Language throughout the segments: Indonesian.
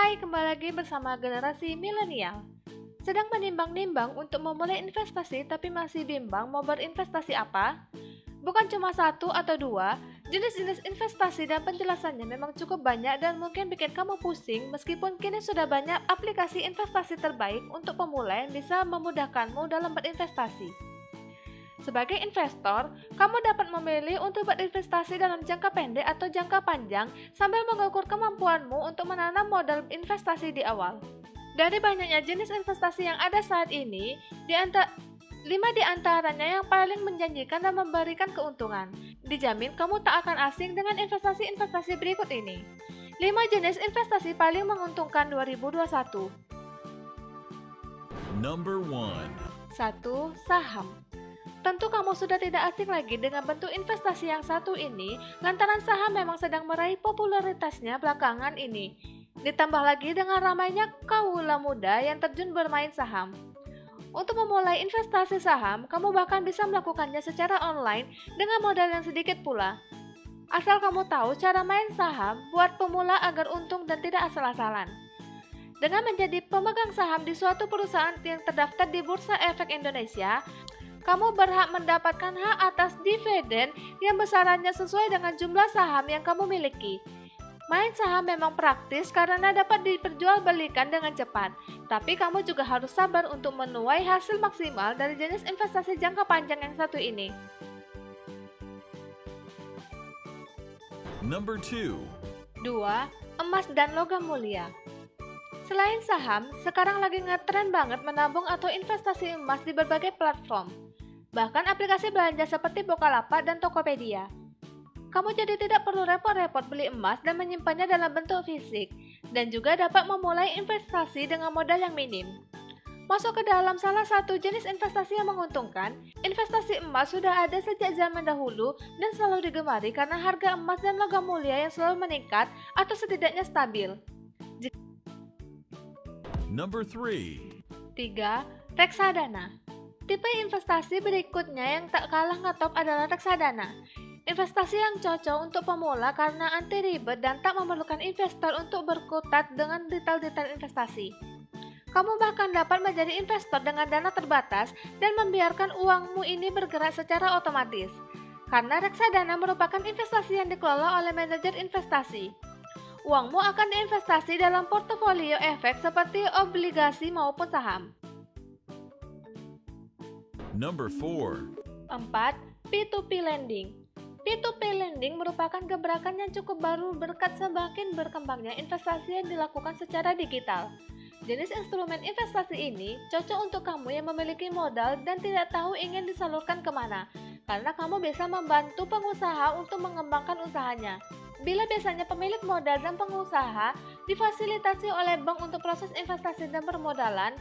Hai, kembali lagi bersama generasi milenial. Sedang menimbang-nimbang untuk memulai investasi tapi masih bimbang mau berinvestasi apa? Bukan cuma satu atau dua, jenis-jenis investasi dan penjelasannya memang cukup banyak dan mungkin bikin kamu pusing meskipun kini sudah banyak aplikasi investasi terbaik untuk pemula yang bisa memudahkanmu dalam berinvestasi. Sebagai investor, kamu dapat memilih untuk berinvestasi dalam jangka pendek atau jangka panjang sambil mengukur kemampuanmu untuk menanam modal investasi di awal. Dari banyaknya jenis investasi yang ada saat ini, 5 di antaranya yang paling menjanjikan dan memberikan keuntungan. Dijamin kamu tak akan asing dengan investasi-investasi berikut ini. 5 jenis investasi paling menguntungkan 2021. Number 1. 1. Saham. Tentu kamu sudah tidak asing lagi dengan bentuk investasi yang satu ini, lantaran saham memang sedang meraih popularitasnya belakangan ini. Ditambah lagi dengan ramainya kaula muda yang terjun bermain saham. Untuk memulai investasi saham, kamu bahkan bisa melakukannya secara online dengan modal yang sedikit pula. Asal kamu tahu cara main saham buat pemula agar untung dan tidak asal-asalan. Dengan menjadi pemegang saham di suatu perusahaan yang terdaftar di Bursa Efek Indonesia, kamu berhak mendapatkan hak atas dividen yang besarannya sesuai dengan jumlah saham yang kamu miliki. Main saham memang praktis karena dapat diperjualbelikan dengan cepat, tapi kamu juga harus sabar untuk menuai hasil maksimal dari jenis investasi jangka panjang yang satu ini. Number 2. 2. Emas dan logam mulia. Selain saham, sekarang lagi ngetren banget menabung atau investasi emas di berbagai platform. Bahkan aplikasi belanja seperti Bukalapak dan Tokopedia. Kamu jadi tidak perlu repot-repot beli emas dan menyimpannya dalam bentuk fisik, dan juga dapat memulai investasi dengan modal yang minim. Masuk ke dalam salah satu jenis investasi yang menguntungkan, investasi emas sudah ada sejak zaman dahulu dan selalu digemari karena harga emas dan logam mulia yang selalu meningkat atau setidaknya stabil. Number 3. 3. Reksadana. Tipe investasi berikutnya yang tak kalah ngetop adalah reksadana. Investasi yang cocok untuk pemula karena anti ribet dan tak memerlukan investor untuk berkutat dengan detail-detail investasi. Kamu bahkan dapat menjadi investor dengan dana terbatas dan membiarkan uangmu ini bergerak secara otomatis. Karena reksadana merupakan investasi yang dikelola oleh manajer investasi. Uangmu akan diinvestasi dalam portofolio efek seperti obligasi maupun saham. Number 4. 4. P2P lending. P2P lending merupakan gebrakan yang cukup baru berkat semakin berkembangnya investasi yang dilakukan secara digital. Jenis instrumen investasi ini cocok untuk kamu yang memiliki modal dan tidak tahu ingin disalurkan kemana, karena kamu bisa membantu pengusaha untuk mengembangkan usahanya. Bila biasanya pemilik modal dan pengusaha difasilitasi oleh bank untuk proses investasi dan permodalan,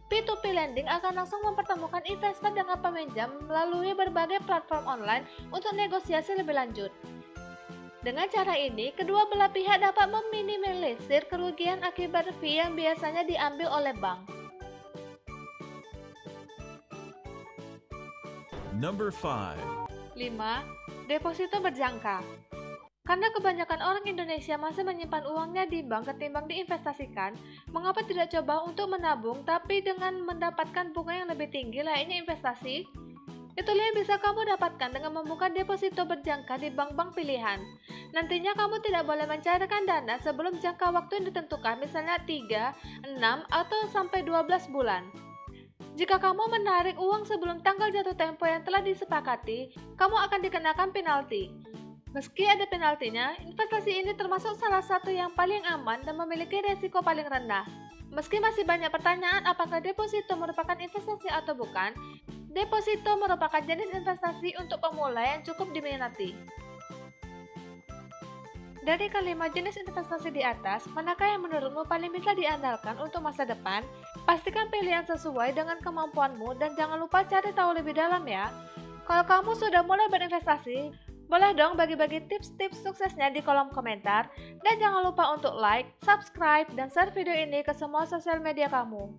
P2P lending akan langsung mempertemukan investor dengan peminjam melalui berbagai platform online untuk negosiasi lebih lanjut. Dengan cara ini, kedua belah pihak dapat meminimalisir kerugian akibat fee yang biasanya diambil oleh bank. Number 5. 5. Deposito berjangka. Karena kebanyakan orang Indonesia masih menyimpan uangnya di bank ketimbang diinvestasikan, mengapa tidak coba untuk menabung tapi dengan mendapatkan bunga yang lebih tinggi layaknya investasi? Itulah yang bisa kamu dapatkan dengan membuka deposito berjangka di bank-bank pilihan. Nantinya kamu tidak boleh mencairkan dana sebelum jangka waktu yang ditentukan, misalnya 3, 6, atau sampai 12 bulan. Jika kamu menarik uang sebelum tanggal jatuh tempo yang telah disepakati, kamu akan dikenakan penalti. Meski ada penaltinya, investasi ini termasuk salah satu yang paling aman dan memiliki resiko paling rendah. Meski masih banyak pertanyaan apakah deposito merupakan investasi atau bukan, deposito merupakan jenis investasi untuk pemula yang cukup diminati. Dari kelima jenis investasi di atas, manakah yang menurutmu paling bisa diandalkan untuk masa depan? Pastikan pilihan sesuai dengan kemampuanmu dan jangan lupa cari tahu lebih dalam ya. Kalau kamu sudah mulai berinvestasi, boleh dong bagi-bagi tips-tips suksesnya di kolom komentar. Dan jangan lupa untuk like, subscribe, dan share video ini ke semua sosial media kamu.